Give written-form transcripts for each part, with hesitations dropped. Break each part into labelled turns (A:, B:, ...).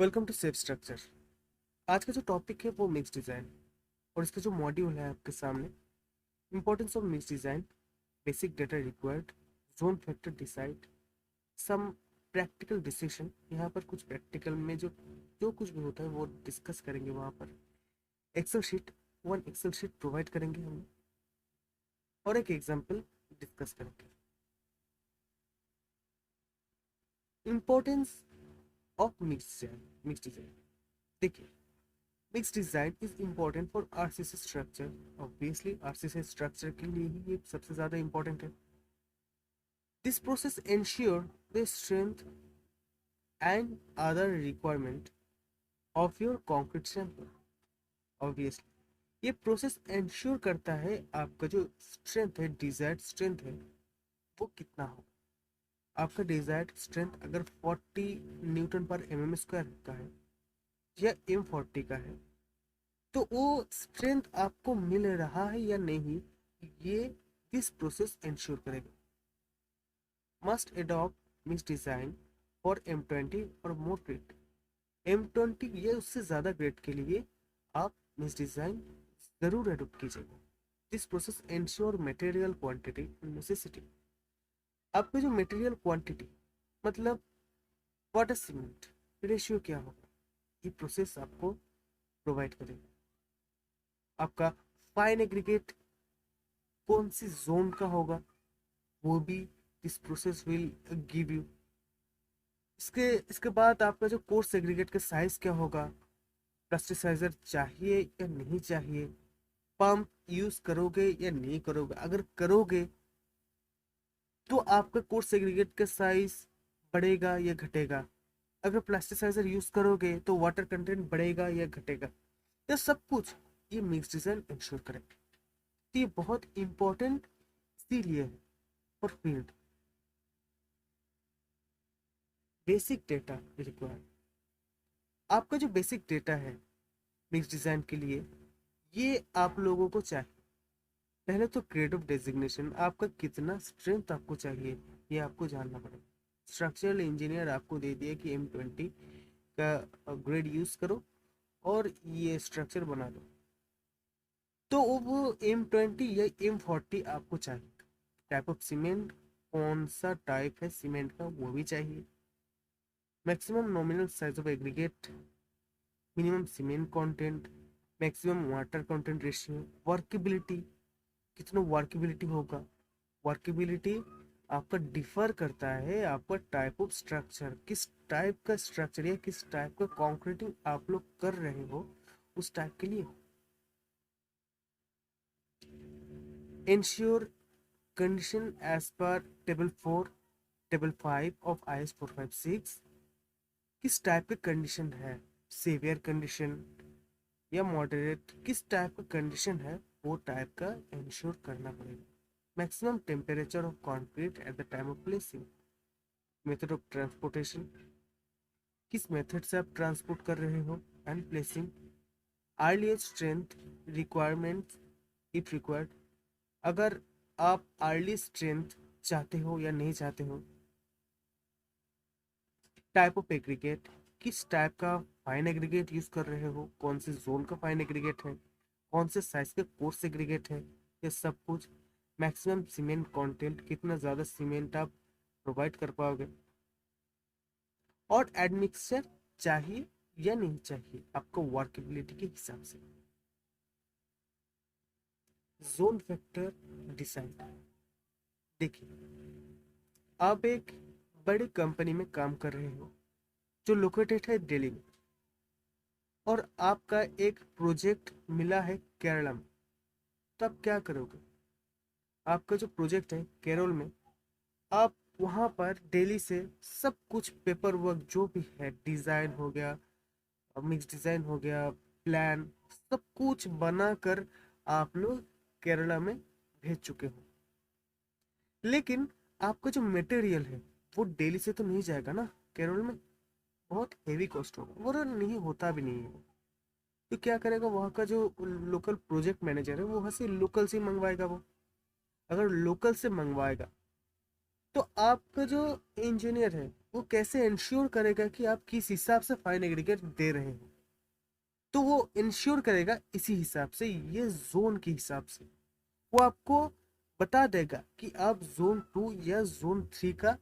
A: Welcome to safe structure. आज का जो टॉपिक है वो मिक्स डिज़ाइन और इसका जो मॉड्यूल है आपके सामने, importance of mix design, basic data required, zone factor decide, some practical decision. यहाँ पर कुछ प्रैक्टिकल में जो जो कुछ भी होता है वो डिस्कस करेंगे वहाँ पर। Excel sheet, one Excel sheet provide करेंगे हम और एक एग्जाम्पल डिस्कस करेंगे। इंपॉर्टेंस ऑफ मिक्स डिज़ाइन देखिए, mix design is important for RCC structure. Obviously RCC structure के लिए ही ये सबसे ज्यादा इम्पोर्टेंट है। This process ensure the strength and other requirement of your concrete sample. Obviously ये प्रोसेस एंश्योर करता है आपका जो स्ट्रेंथ है, डिजायर्ड स्ट्रेंथ है, वो कितना हो। आपका डिजायर्ड स्ट्रेंथ अगर 40 न्यूटन पर एम स्क्वायर का है या M40 का है, तो वो स्ट्रेंथ आपको मिल रहा है या नहीं, ये दिस प्रोसेस इंश्योर करेगा। Must adopt miss design for M20 और मोर ग्रेड। M20 या उससे ज़्यादा ग्रेड के लिए आप मिस डिजाइन ज़रूर अडॉप्ट कीजिएगा। This process ensure material quantity necessity. आपका जो मटेरियल क्वांटिटी मतलब वाटर सीमेंट रेशियो क्या होगा, ये प्रोसेस आपको प्रोवाइड करेगा। आपका फाइन एग्रीगेट कौन सी जोन का होगा, वो भी this process will give you. इसके इसके बाद आपका जो कोर्स एग्रीगेट का साइज क्या होगा, प्लास्टिसाइजर चाहिए या नहीं चाहिए, पंप यूज करोगे या नहीं करोगे, अगर करोगे तो आपका कोर्स एग्रीगेट का साइज बढ़ेगा या घटेगा, अगर प्लास्टिसाइजर यूज करोगे तो वाटर कंटेंट बढ़ेगा या घटेगा। यह सब कुछ ये मिक्स डिजाइन इंश्योर करेगा। तो ये बहुत इंपॉर्टेंट इसीलिए है for field. Basic data required. आपका जो बेसिक डेटा है मिक्स डिजाइन के लिए, ये आप लोगों को चाहिए। पहले तो ग्रेड ऑफ डेजिग्नेशन, आपका कितना स्ट्रेंथ आपको चाहिए ये आपको जानना पड़ेगा। स्ट्रक्चरल इंजीनियर आपको दे दिया कि M20 का ग्रेड यूज करो और ये स्ट्रक्चर बना दो, तो वो M20 या M40 आपको चाहिए। टाइप ऑफ सीमेंट, कौन सा टाइप है सीमेंट का, वो भी चाहिए। Maximum nominal size of aggregate, minimum cement content, maximum water content ratio, workability, कितना वर्केबिलिटी होगा। वर्केबिलिटी आपका डिफर करता है आपका टाइप ऑफ स्ट्रक्चर, किस टाइप का स्ट्रक्चर या किस टाइप का कंक्रीटिंग आप लोग कर रहे हो उस टाइप के लिए। Ensure condition as per table 4 table 5 of IS 456। किस टाइप की कंडीशन है, सीवियर कंडीशन या मॉडरेट, किस टाइप का कंडीशन है वो टाइप का इंश्योर करना पड़ेगा। Maximum temperature of concrete at the time of placing. Method of transportation, किस मेथड से आप ट्रांसपोर्ट कर रहे हो and placing. Earliest strength requirement if required, अगर आप अर्ली स्ट्रेंथ चाहते हो या नहीं चाहते हो। टाइप ऑफ एग्रीगेट, किस टाइप का फाइन एग्रीगेट यूज कर रहे हो, कौन से जोन का फाइन एग्रीगेट है, कौन से साइज का कोर्स एग्रीगेट है, ये सब कुछ। मैक्सिमम सीमेंट कंटेंट, कितना ज़्यादा सीमेंट आप प्रोवाइड कर पाओगे। और एडमिक्सचर चाहिए या नहीं चाहिए आपको वर्केबिलिटी के हिसाब से। Zone factor decide. देखिए, आप एक बड़ी कंपनी में काम कर रहे हो जो लोकेटेड है दिल्ली में, और आपका एक प्रोजेक्ट मिला है केरला में, तो आप क्या करोगे। आपका जो प्रोजेक्ट है केरल में, आप वहाँ पर दिल्ली से सब कुछ पेपर वर्क जो भी है, डिज़ाइन हो गया, मिक्स डिज़ाइन हो गया, प्लान, सब कुछ बनाकर आप लोग केरला में भेज चुके हो। लेकिन आपका जो मटेरियल है वो दिल्ली से तो नहीं जाएगा ना केरल में, बहुत हेवी कॉस्ट होगा, वो नहीं होता भी नहीं है। तो क्या करेगा वहाँ का जो लोकल प्रोजेक्ट मैनेजर है, वो वहाँ से लोकल से मंगवाएगा। वो अगर लोकल से मंगवाएगा तो आपका जो इंजीनियर है वो कैसे इंश्योर करेगा कि आप किस हिसाब से फाइन एग्रीगेट दे रहे हो? तो वो इंश्योर करेगा इसी हिसाब से, ये जोन के हिसाब से वो आपको बता देगा कि आप जोन 2 या जोन 3 का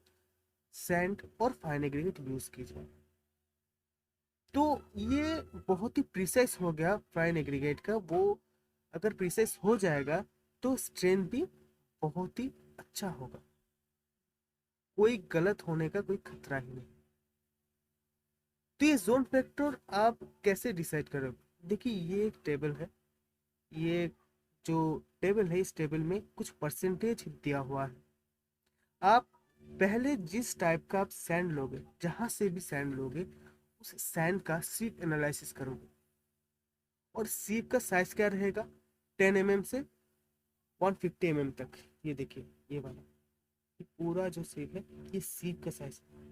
A: सैंड और फाइन एग्रीगेट यूज कीजिए। तो ये बहुत ही प्रिसाइज हो गया फाइन एग्रीगेट का। वो अगर प्रिसाइज हो जाएगा तो स्ट्रेंथ भी बहुत ही अच्छा होगा, कोई गलत होने का कोई खतरा ही नहीं। तो ये जोन फैक्टर आप कैसे डिसाइड करोगे? देखिए ये एक टेबल है, ये जो टेबल है इस टेबल में कुछ परसेंटेज दिया हुआ है। आप पहले जिस टाइप का आप सैंड लोगे, जहां से भी सैंड लोगे, उस सैंड का सीप एनालिसिस करोगे। और सीप का साइज क्या रहेगा? 10 mm से 150 mm तक। ये देखिए ये वाला, ये पूरा जो सीप है ये सीप का साइज है।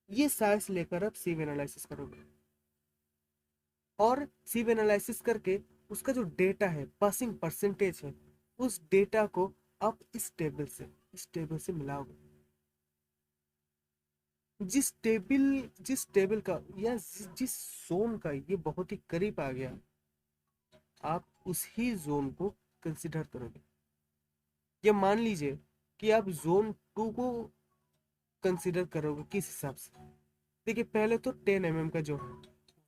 A: ये साइज लेकर आप सीप एनालिसिस करोगे और सीप एनालिसिस करके उसका जो डेटा है, पासिंग परसेंटेज है, उस डेटा को आप इस टेबल से मिलाओगे। जिस टेबल का या जिस जोन का ये बहुत ही करीब आ गया, आप उसी जोन को कंसिडर करोगे। या मान लीजिए कि आप जोन 2 को कंसिडर करोगे किस हिसाब से? देखिए पहले तो 10 mm का जो है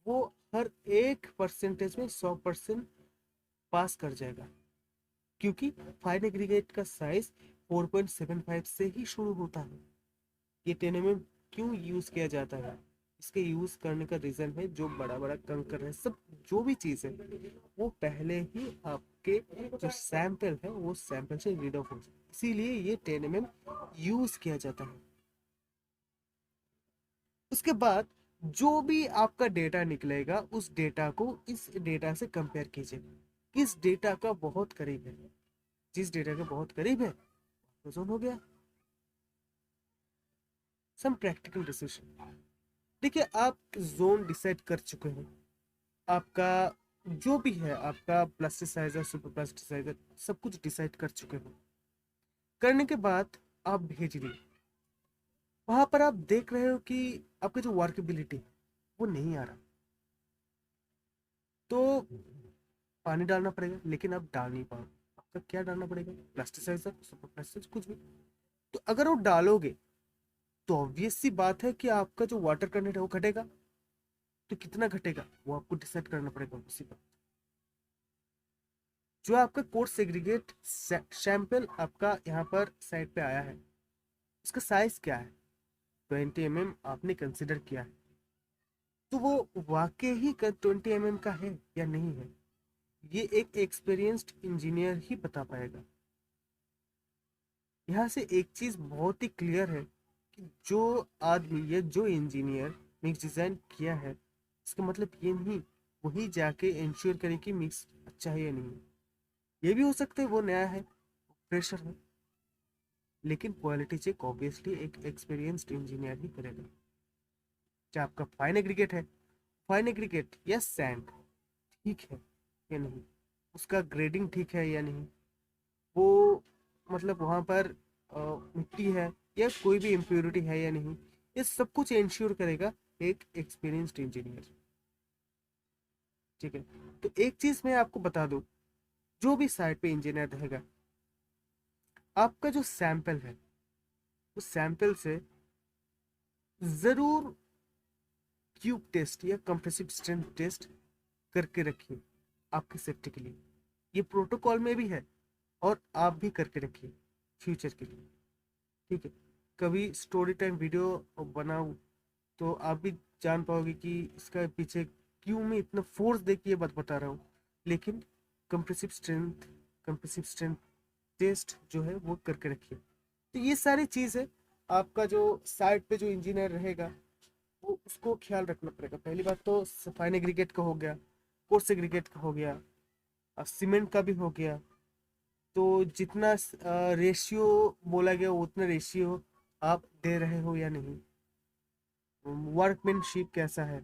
A: वो हर एक परसेंटेज में 100% पास कर जाएगा, क्योंकि फाइन एग्रीगेट का साइज 4.75 से ही शुरू होता है। ये 10 mm क्यों यूज किया जाता है? इसके यूज करने का रीजन है, जो बड़ा बड़ा कंकर है, सब जो भी चीज है वो पहले ही आपके जो सैंपल है वो सैंपल से रीड ऑफ हो जाए, इसीलिए ये 10 mm यूज किया जाता है। उसके बाद जो भी आपका डेटा निकलेगा उस डेटा को इस डेटा से कंपेयर कीजिए, किस डेटा का बहुत करीब है। जिस डेटा के बहुत करीब है वो जोन हो गया। Some practical decision. देखिए आप जोन डिसाइड कर चुके हैं, आपका जो भी है, आपका प्लास्टिसाइजर, सुपर प्लास्टिसाइजर, सब कुछ डिसाइड कर चुके हो। करने के बाद आप भेज दिए, वहां पर आप देख रहे हो कि आपका जो वर्केबिलिटी वो नहीं आ रहा, तो पानी डालना पड़ेगा, लेकिन आप डाल नहीं पाओ। आपका क्या डालना पड़ेगा? प्लास्टिसाइजर, सुपर प्लास्टिसाइजर, कुछ भी। तो अगर वो डालोगे तो ऑब्वियस सी बात है कि आपका जो वाटर कंटेंट है वो घटेगा। तो कितना घटेगा वो आपको डिसाइड करना पड़ेगा उसी पर। जो आपका कोर्स सेग्रीगेट सैंपल आपका यहाँ पर साइड पे आया है, उसका साइज क्या है? 20 mm आपने कंसिडर किया है, तो वो वाकई ही 20 mm का है या नहीं है, ये एक एक्सपीरियंस्ड इंजीनियर ही बता पाएगा। यहाँ से एक चीज बहुत ही क्लियर है कि जो आदमी या जो इंजीनियर मिक्स डिजाइन किया है, इसका मतलब ये नहीं वही जाके इंश्योर करे कि मिक्स अच्छा है या नहीं है। ये भी हो सकता है वो नया है, फ्रेशर है, लेकिन क्वालिटी चेक ऑब्वियसली एक एक्सपीरियंस्ड इंजीनियर ही करेगा। चाहे आपका फाइन एग्रीगेट है, फाइन एग्रीगेट या सैंड ठीक है या नहीं, उसका ग्रेडिंग ठीक है या नहीं, वो मतलब वहाँ पर मिट्टी है या कोई भी इम्प्योरिटी है या नहीं, ये सब कुछ इंश्योर करेगा एक एक्सपीरियंस्ड इंजीनियर। ठीक है। तो एक चीज मैं आपको बता दूं, जो भी साइट पे इंजीनियर रहेगा, आपका जो सैंपल है उस सैंपल से जरूर क्यूब टेस्ट या कंप्रेसिव स्ट्रेंथ टेस्ट करके रखिए आपकी सेफ्टी के लिए। ये प्रोटोकॉल में भी है और आप भी करके रखिए फ्यूचर के लिए। ठीक है। कभी स्टोरी टाइम वीडियो बनाऊं तो आप भी जान पाओगे कि इसका पीछे क्यों मैं इतना फोर्स दे के ये बात बता रहा हूँ। लेकिन कंप्रेसिव स्ट्रेंथ टेस्ट जो है वो करके रखिए। तो ये सारी चीज़ है, आपका जो साइट पे जो इंजीनियर रहेगा वो उसको ख्याल रखना पड़ेगा। पहली बात तो फाइन एग्रीगेट का हो गया, कोर्स एग्रीगेट का हो गया, सीमेंट का भी हो गया। तो जितना रेशियो बोला गया उतना रेशियो आप दे रहे हो या नहीं, वर्कमैनशिप कैसा है,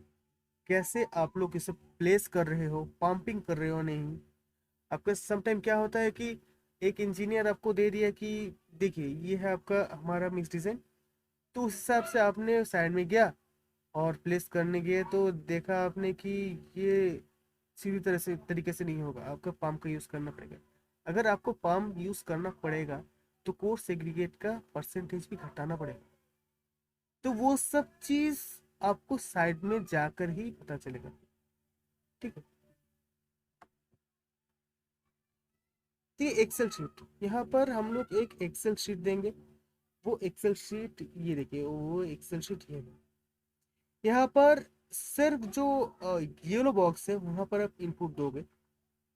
A: कैसे आप लोग इसे प्लेस कर रहे हो, पंपिंग कर रहे हो नहीं। आपका समटाइम क्या होता है कि एक इंजीनियर आपको दे दिया कि देखिए ये है आपका हमारा मिक्स डिज़ाइन, तो उस हिसाब से आपने साइड में गया और प्लेस करने गए तो देखा आपने कि ये सीधी तरह से तरीके से नहीं होगा, आपका पाम का यूज़ करना पड़ेगा। अगर आपको पाम यूज़ करना पड़ेगा तो कोर सेग्रीगेट का परसेंटेज भी घटाना पड़ेगा। तो वो सब चीज़ आपको साइड में जाकर ही पता चलेगा। ठीक है। तो ये एक्सेल शीट, यहाँ पर हम लोग एक एक्सेल शीट देंगे। वो एक्सेल शीट ये देखिए, वो एक्सेल शीट ये है। यहाँ पर सिर्फ जो येलो बॉक्स है वहाँ पर आप इनपुट दोगे,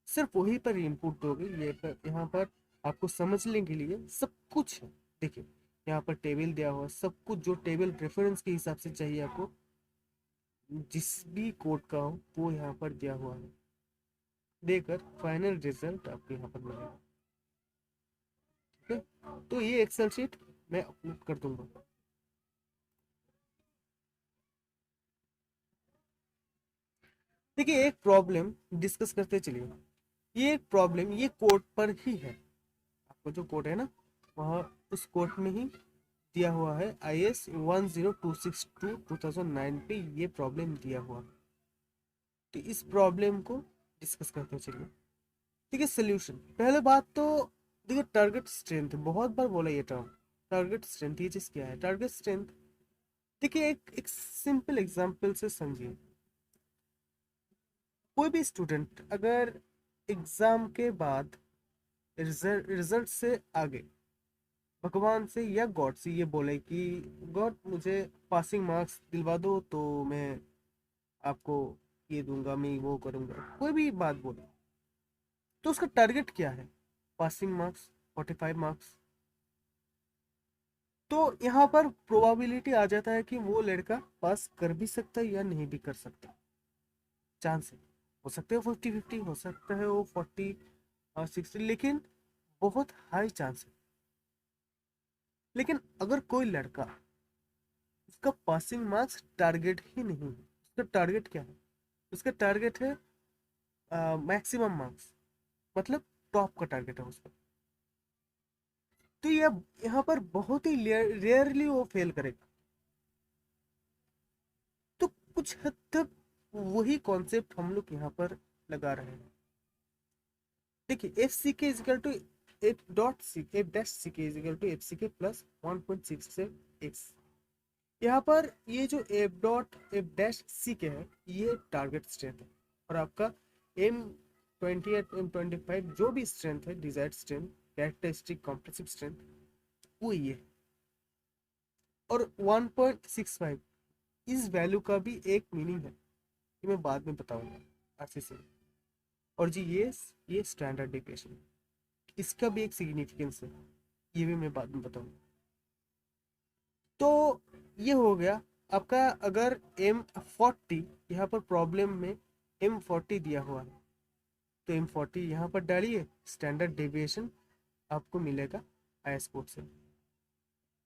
A: सिर्फ वहीं पर इनपुट दोगे। ये पर यहाँ पर आपको समझने के लिए सब कुछ है। देखिए यहाँ पर टेबल दिया हुआ है, सब कुछ जो टेबल प्रेफरेंस के हिसाब से चाहिए आपको, जिस भी कोड का हो वो यहाँ पर दिया हुआ है। देकर फाइनल रिजल्ट आपको यहाँ पर मिलेगा। ठीक है, तो ये एक्सेल शीट मैं अपलोड कर दूंगा। देखिए एक प्रॉब्लम डिस्कस करते चलिए। ये एक प्रॉब्लम ये कोड पर ही है। आपको जो कोड है ना, वहाँ उस कोड में ही दिया हुआ है। IS 10262 2009 पे ये प्रॉब्लम दिया हुआ है। तो इस प्रॉब्लम को डिस्कस करते चलिए। ठीक है, सोल्यूशन पहले बात तो देखिए, टारगेट स्ट्रेंथ बहुत बार बोला ये टर्म। टारगेट स्ट्रेंथ ये चीज क्या है? टारगेट स्ट्रेंथ देखिए, एक सिंपल एग्जांपल से समझिए। कोई भी स्टूडेंट अगर एग्जाम के बाद रिजल्ट से आगे भगवान से या गॉड से ये बोले कि गॉड मुझे पासिंग मार्क्स दिलवा दो तो मैं आपको ये दूंगा, मैं वो करूंगा, कोई भी बात बोले, तो उसका टारगेट क्या है? Passing marks, 45 marks. तो यहाँ पर प्रोबेबिलिटी आ जाता है कि वो लड़का पास कर भी सकता है या नहीं भी कर सकता। चांस है, हो सकता है 50-50, हो सकता है वो 40-60, लेकिन बहुत हाई चांस है। लेकिन अगर कोई लड़का, उसका पासिंग मार्क्स टारगेट ही नहीं है, उसका टारगेट क्या है? उसका टारगेट है मैक्सिमम मार्क्स, मतलब टॉप का टारगेट है उसका। तो ये यहाँ पर बहुत ही रेयरली वो फेल करेगा। तो कुछ हद तक वही कॉन्सेप्ट हम लोग यहाँ पर लगा रहे हैं। देखिए F C K is equal to F dot C, F dash C K is equal to F C के प्लस 1.67x। यहाँ पर ये जो F dot F dash C के है ये टारगेट स्ट्रेंथ है, और आपका M28 M25 जो भी स्ट्रेंथ है, desired strength, characteristic compressive strength, वो ये है। और 1.65 इस वैल्यू का भी एक मीनिंग है, ये मैं बाद में बताऊंगा अच्छे से। और जी ये स्टैंडर्ड डेविएशन है, इसका भी एक सिग्निफिकेंस है, ये भी मैं बाद में बताऊंगा। तो ये हो गया आपका। अगर M40 यहाँ पर प्रॉब्लम में M40 दिया हुआ है तो M40 यहाँ पर डालिए, स्टैंडर्ड डेविएशन आपको मिलेगा IS कोड से।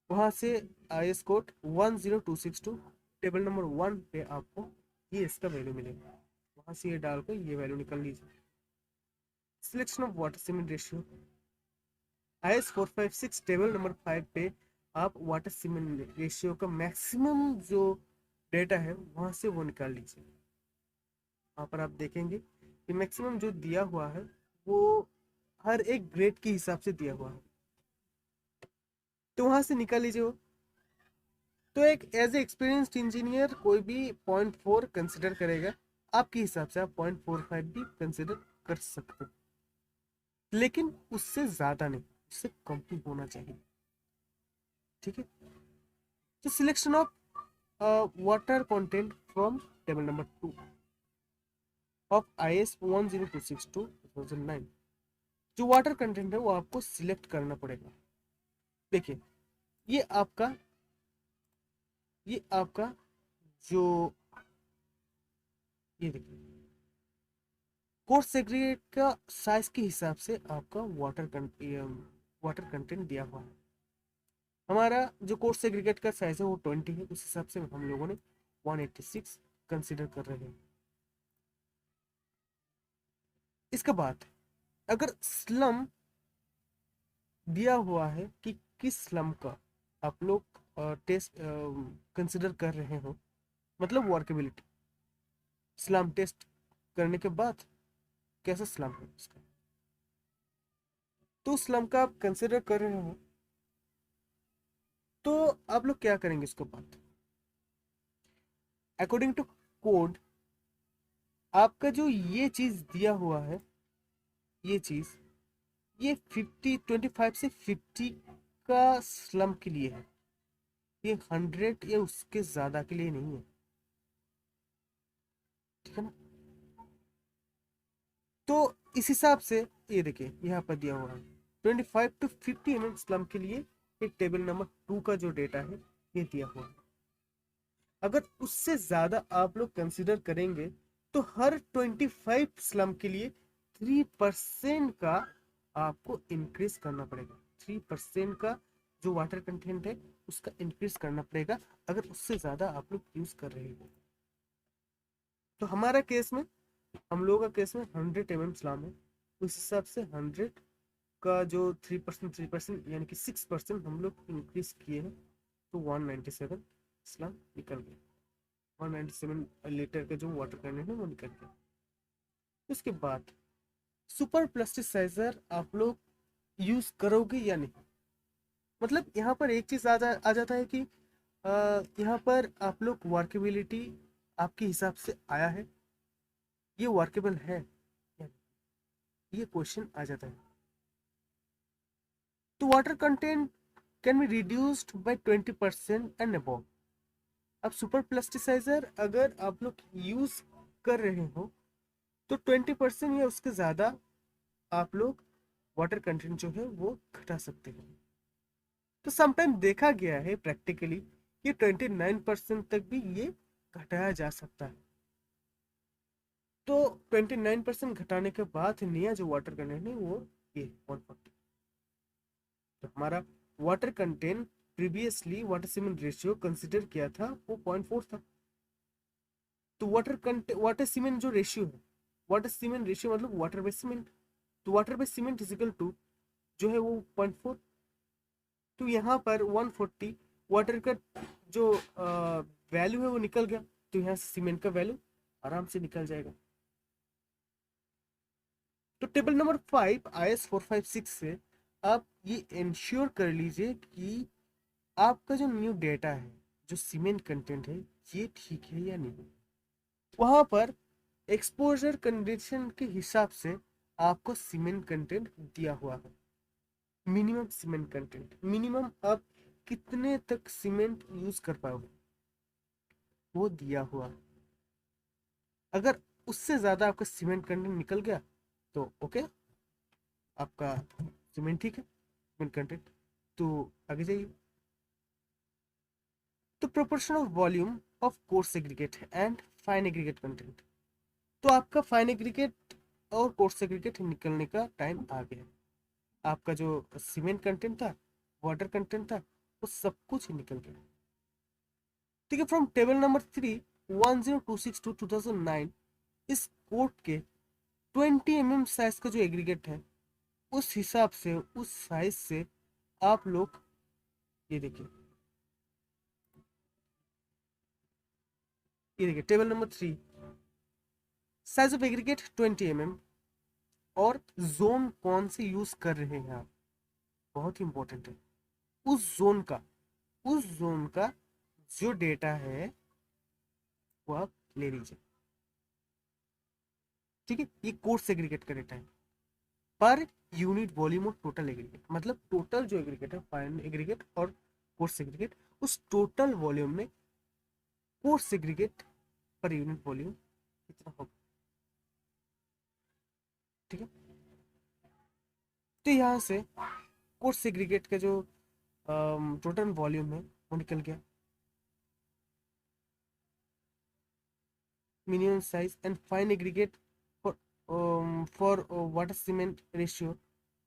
A: वहाँ से IS कोड 10262 टेबल नंबर 1 पे आपको ये इसका वैल्यू मिलेगा। वहाँ से ये डालकर ये वैल्यू निकाल लीजिए। Selection of water cement ratio IS 456 table number 5 पे आप वाटर सीमेंट रेशियो का मैक्सिमम जो डेटा है वहाँ से वो निकाल लीजिए। वहाँ पर आप देखेंगे कि मैक्सिमम जो दिया हुआ है वो हर एक ग्रेड के हिसाब से दिया हुआ है, तो वहाँ से निकाल लीजिए वो। तो एक एज ए एक्सपीरियंस्ड इंजीनियर कोई भी 0.4 कंसिडर करेगा, आपके हिसाब से आप 0.45 भी कंसिडर कर सकते हैं, लेकिन उससे ज़्यादा नहीं, उससे कम ही होना चाहिए। ठीक है, तो selection of water content from table number 2 of IS 10262 2009, जो वाटर कंटेंट है वो आपको सिलेक्ट करना पड़ेगा। देखिए ये आपका ये आपका जो ये देखिए कोर्स सेग्रीगेट का साइज के हिसाब से आपका वाटर कंटेंट दिया हुआ है। हमारा जो कोर्स सेग्रीगेट का साइज है वो 20 है, उस हिसाब से हम लोगों ने 186 कंसिडर कर रहे हैं। इसके बाद अगर स्लम दिया हुआ है कि किस स्लम का आप लोग टेस्ट कंसिडर कर रहे हो, मतलब वर्केबिलिटी, स्लम टेस्ट करने के बाद कैसा स्लम है उसका, तो स्लम का आप कंसिडर कर रहे हो, तो आप लोग क्या करेंगे इसके बाद? अकॉर्डिंग टू कोड, आपका जो ये चीज दिया हुआ है, ये चीज, ये 25 से 50 का स्लम के लिए है, ये 100 या उसके ज्यादा के लिए नहीं है, ठीक है ना? तो इस हिसाब से ये देखिए यहाँ पर दिया हुआ है 25 to 50 स्लम के लिए एक टेबल नंबर 2 का जो डेटा है ये दिया हुआ है। अगर उससे ज्यादा आप लोग कंसिडर करेंगे तो हर 25 स्लम के लिए 3% का आपको इंक्रीज करना पड़ेगा। 3% का जो वाटर कंटेंट है उसका इंक्रीज करना पड़ेगा, अगर उससे ज्यादा आप लोग यूज कर रहे हो। तो हमारा केस में, हम लोगों का केस में 100 स्लम है, उस हिसाब से 100 का जो 3% यानी कि 6% हम लोग इंक्रीज किए हैं, तो 197 स्लम निकल गया। 197 लीटर का जो वाटर कंटेंट है वो निकल गया। उसके बाद सुपर प्लास्टिसाइजर आप लोग यूज करोगे या नहीं? मतलब यहाँ पर एक चीज आ जाता है कि यहाँ पर आप लोग वर्केबिलिटी आपके हिसाब से आया है, ये वर्केबल है या नहीं? ये क्वेश्चन आ जाता है। तो water content can be reduced bye 20% and above. अब सुपर प्लास्टिसाइजर अगर आप लोग यूज कर रहे हो तो 20% या उसके ज्यादा आप लोग वाटर कंटेंट जो है वो घटा सकते हो। तो समटाइम देखा गया है प्रैक्टिकली कि 29% तक भी ये घटाया जा सकता है। तो 29% घटाने के बाद नया जो वाटर कंटेंट है वो ये 140। तो हमारा water content previously water cement ratio consider किया था वो 0.4 था। तो वाटर सीमेंट जो रेशियो है, वाटर सीमेंट रेशियो मतलब वाटर बाय सीमेंट, तो water by cement is equal to जो है वो 0.4। तो यहाँ पर 140 वाटर का जो वैल्यू है वो निकल गया, तो यहाँ से सीमेंट का वैल्यू आराम से निकल जाएगा। तो टेबल नंबर 5 IS 456 से आप ये इंश्योर कर लीजिए कि आपका जो न्यू डेटा है, जो सीमेंट कंटेंट है, ये ठीक है या नहीं। वहां पर एक्सपोजर कंडीशन के हिसाब से आपको सीमेंट कंटेंट दिया हुआ है। मिनिमम सीमेंट कंटेंट, मिनिमम आप कितने तक सीमेंट यूज कर पाओगे वो दिया हुआ है। अगर उससे ज्यादा आपका सीमेंट कंटेंट निकल गया तो ओके, आपका सीमेंट ठीक है, सीमेंट कंटेंट, तो आगे जाइए। तो proportion of volume of coarse aggregate and fine aggregate content, तो आपका फाइन एग्रीगेट और कोर्स एग्रीगेट निकलने का टाइम आ गया। आपका जो सीमेंट कंटेंट था, वाटर कंटेंट था, वो सब कुछ निकल गया। ठीक है, फ्रॉम टेबल नंबर 3 1026 टू 2009 इस कोर्ट के 20 साइज का जो एग्रीगेट है, उस हिसाब से, उस साइज से आप लोग ये देखिए, ये देखिए table number 3, size of aggregate 20 और जोन कौन से यूज कर रहे हैं आप, बहुत ही इंपॉर्टेंट है। उस जोन का जो डेटा है वो आप ले लीजिए। ठीक है, ये कोर्स एग्रीगेट का डेटा है per unit volume of total aggregate, मतलब टोटल जो एग्रीगेट है, फाइन एग्रीगेट और कोर्स एग्रीगेट, उस टोटल वॉल्यूम में coarse aggregate per unit volume कितना होगा। ठीक है, तो यहाँ से कोर्स एग्रीगेट का जो टोटल वॉल्यूम है वो निकल गया। Minimum size and fine aggregate for water cement ratio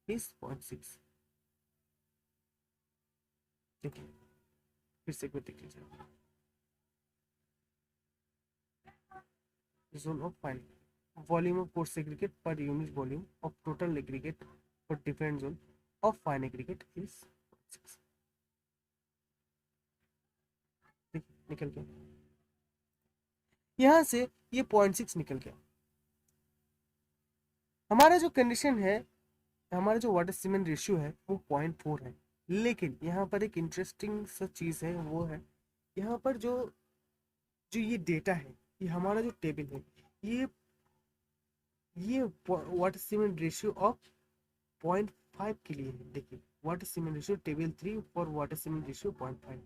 A: is 0.6। देखिए फिर से एक बार देख लीजिए, zone of fine volume of coarse aggregate per unit volume of total aggregate for different zone of fine aggregate is 6। निकल गया, यहाँ से ये 0.6 निकल गया। हमारा जो कंडीशन है, हमारा जो वाटर सीमेंट रेशियो है वो 0.4 है। लेकिन यहाँ पर एक इंटरेस्टिंग सा चीज़ है, वो है यहाँ पर जो जो ये डेटा है, ये हमारा जो टेबल है, ये ये वाटर सीमेंट रेशियो ऑफ 0.5 के लिए है। देखिए water cement ratio table 3 for water cement ratio 0.5,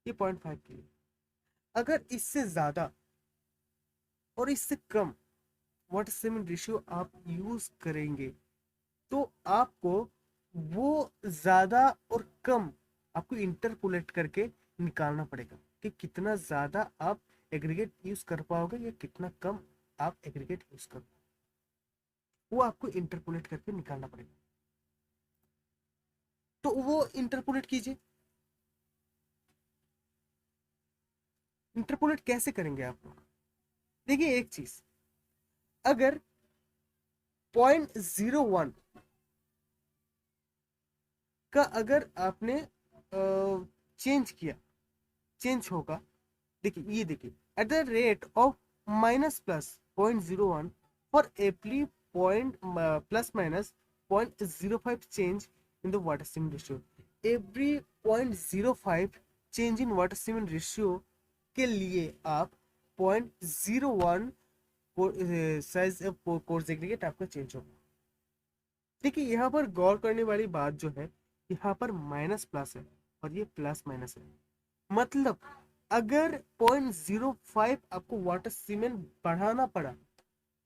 A: ये 0.5 के लिए। अगर इससे ज़्यादा और इससे कम वाटर सीमेंट रेशियो आप यूज़ करेंगे तो आपको वो ज़्यादा और कम आपको इंटरपोलेट करके निकालना पड़ेगा कि कितना ज़्यादा आप एग्रीगेट यूज़ कर पाओगे या कितना कम आप एग्रीगेट यूज़ कर पाओगे, वो आपको इंटरपोलेट करके निकालना पड़ेगा। तो वो इंटरपोलेट कीजिए। इंटरपोलेट कैसे करेंगे आप लोग? देखिए एक चीज़, अगर 0.01 का अगर आपने चेंज किया, चेंज होगा, देखिए ये देखिए, at the rate of minus plus 0.01 for every point plus minus 0.05 change in the water cement ratio, every 0.05 change in water cement ratio के लिए आप 0.01 साइज कोर्स एग्रीगेट आपका चेंज होगा। देखिए यहाँ पर गौर करने वाली बात जो है, यहाँ पर माइनस प्लस है और ये प्लस माइनस है, मतलब अगर 0.05 आपको वाटर सीमेंट बढ़ाना पड़ा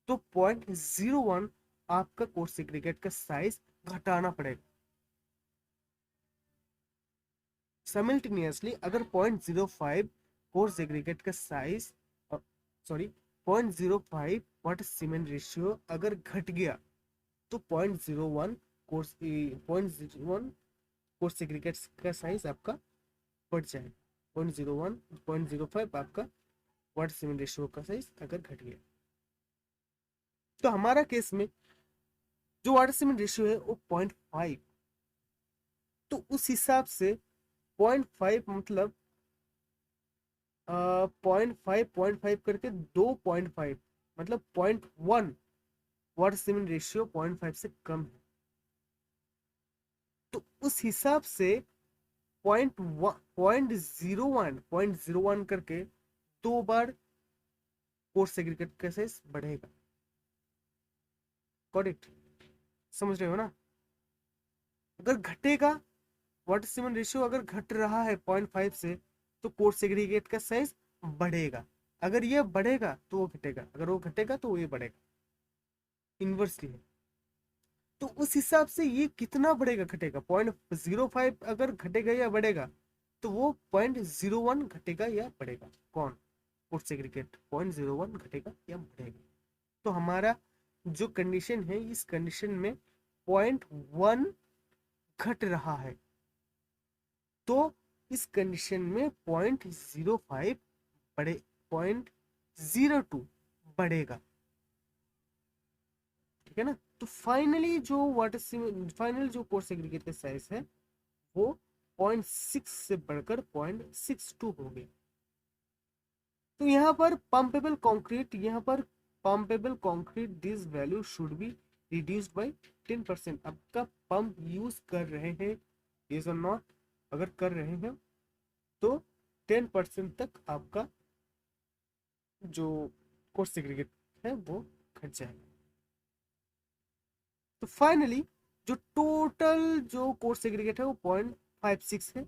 A: तो 0.01 आपका कोर्स सेग्रीगेट का साइज घटाना पड़ेगा। सिमिल्टेनियसली अगर 0.05 कोर्स सेग्रीगेट का size, sorry 0.05 water cement ratio अगर घट गया तो 0.01 कोर्स 0.01 कोर्स सेग्रीगेट का साइज आपका बढ़ जाएगा। 0.01 0.05 आपका वाटर सीमेंट रेशियो का साइज अगर घट गया, तो हमारा केस में जो वाटर सीमेंट रेशियो है वो 0.5, तो उस हिसाब से 0.5 मतलब 0.5 करके 2.5 मतलब 0.1 वाटर सीमेंट रेशियो 0.5 से कम है। तो उस हिसाब से 0.01 करके 2 बार कोर्स सेग्रीगेट का साइज बढ़ेगा। Got it? समझ रहे हो ना? अगर घटेगा, वाटर सीमेंट रेशियो अगर घट रहा है 0.5 से, तो कोर्स सेग्रीगेट का साइज बढ़ेगा। अगर ये बढ़ेगा तो वो घटेगा, अगर वो घटेगा तो वो ये बढ़ेगा, इनवर्सली है। तो उस हिसाब से ये कितना बढ़ेगा घटेगा, 0.05 अगर घटेगा या बढ़ेगा तो वो 0.01 घटेगा या बढ़ेगा। कौन? कोर्स सेग्रीगेट 0.01 घटेगा या बढ़ेगा। तो हमारा जो कंडीशन है, इस कंडीशन में 0.1 घट रहा है, तो इस कंडीशन में 0.05 बढ़े, 0.02 बढ़ेगा। ठीक है ना? तो फाइनली जो फाइनल जो कोर्स एग्रीगेट का साइज है वो 0.6 से बढ़कर 0.62 हो गया। तो यहाँ पर पंपेबल कंक्रीट, यहाँ पर pumpable concrete this value should be reduced by 10%। आपका पंप यूज कर रहे हैं, यस और नॉट? अगर कर रहे हैं तो 10% तक आपका जो कोर्स सेग्रीगेट है वो घट जाएगा। तो फाइनली जो टोटल जो कोर्स सेग्रीगेट है वो 0.56 है।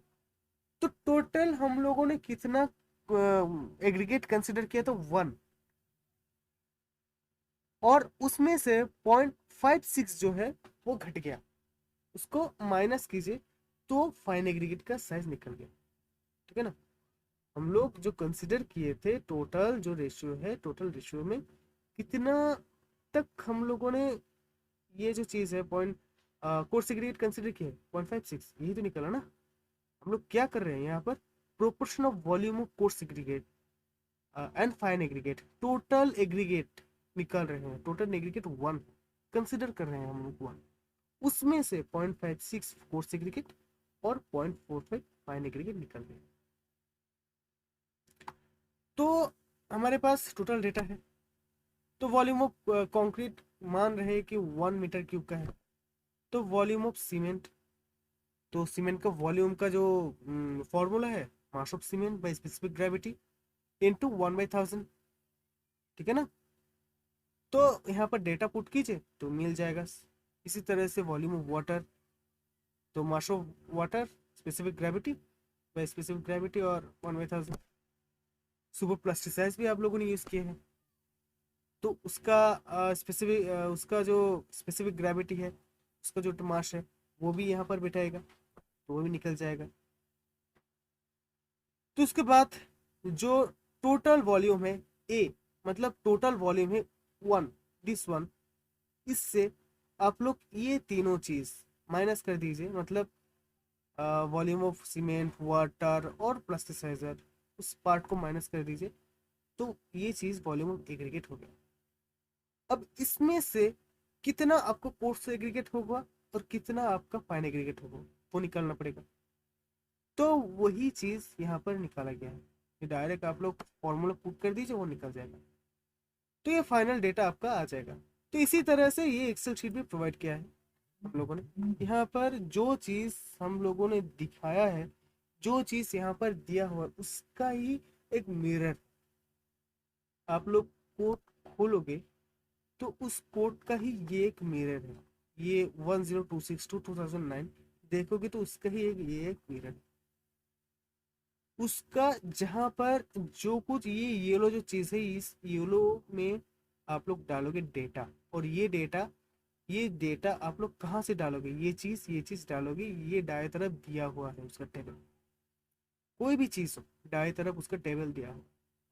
A: तो टोटल हम लोगों ने कितना एग्रीगेट कंसिडर किया था? 1, और उसमें से 0.56 जो है वो घट गया, उसको माइनस कीजिए तो फाइन एग्रीगेट का साइज निकल गया। ठीक है ना? हम लोग जो कंसिडर किए थे टोटल जो रेशियो है, टोटल रेशियो में कितना तक हम लोगों ने ये जो चीज़ है पॉइंट कोर्स सेग्रीगेट कंसिडर किया 0.56, यही तो निकला ना। हम लोग क्या कर रहे हैं यहाँ पर? Proportion of volume of coarse aggregate and fine aggregate, total aggregate निकाल रहे हैं। टोटल एग्रीगेट 1 कंसिडर कर रहे हैं हम लोग 1, उसमें से 0.56 कोर्स एग्रीगेट और 0.45 फाइन एग्रीगेट निकल रहे हैं। तो हमारे पास टोटल डेटा है। तो वॉल्यूम ऑफ कंक्रीट मान रहे कि 1 मीटर क्यूब का है। तो वॉल्यूम ऑफ सीमेंट, तो सीमेंट का वॉल्यूम का जो फॉर्मूला है, mass of cement by specific gravity into 1/1000। ठीक है ना। तो यहाँ पर डेटा पुट कीजिए तो मिल जाएगा। इसी तरह से वॉल्यूम ऑफ वाटर, तो mass of water specific gravity by specific gravity और 1/1000। सुपर प्लास्टिसाइज भी आप लोगों ने यूज़ किए हैं, तो उसका स्पेसिफिक उसका जो स्पेसिफिक ग्रेविटी है, उसका जो मास है वो भी यहाँ पर बिठाएगा, तो वो भी निकल जाएगा। तो उसके बाद जो टोटल वॉल्यूम है ए, मतलब टोटल वॉल्यूम है 1, दिस वन, इससे आप लोग ये तीनों चीज़ माइनस कर दीजिए, मतलब वॉल्यूम ऑफ सीमेंट, वाटर और प्लास्टिसाइजर, उस पार्ट को माइनस कर दीजिए, तो ये चीज़ वॉल्यूम ऑफ एग्रीगेट हो गया। अब इसमें से कितना आपको कोर्स एग्रीगेट होगा और कितना आपका फाइन एग्रीगेट होगा वो निकालना पड़ेगा। तो वही चीज़ यहाँ पर निकाला गया है, ये डायरेक्ट आप लोग फॉर्मूला पुट कर दीजिए, वो निकल जाएगा। तो ये फाइनल डेटा आपका आ जाएगा। तो इसी तरह से ये एक्सेल शीट भी प्रोवाइड किया है हम लोगों ने। यहाँ पर जो चीज़ हम लोगों ने दिखाया है, जो चीज़ यहाँ पर दिया हुआ है, उसका ही एक मिरर आप लोग कोड खोलोगे तो उस कोड का ही ये एक मिरर है। ये 10262 2009 देखोगे तो उसका ही ये एक मिरर, उसका जहाँ पर जो कुछ ये येलो जो चीज़ है, इस येलो में आप लोग डालोगे डेटा, और ये डेटा आप लोग कहाँ से डालोगे, ये चीज़ डालोगे, ये दाएं तरफ दिया हुआ है उसका टेबल। कोई भी चीज़ हो, दाएं तरफ उसका टेबल दिया हो,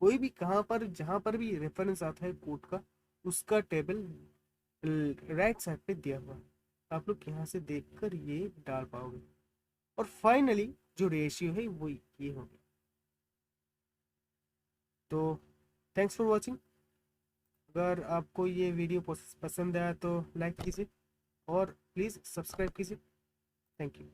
A: कोई भी कहाँ पर जहाँ पर भी रेफरेंस आता है कोड का, उसका टेबल राइट साइड पे दिया हुआ है। आप लोग यहाँ से देखकर ये डाल पाओगे, और फाइनली जो रेशियो है वो ये हो गया। तो थैंक्स फॉर वॉचिंग। अगर आपको ये वीडियो पसंद आया तो लाइक कीजिए और प्लीज़ सब्सक्राइब कीजिए। Thank you.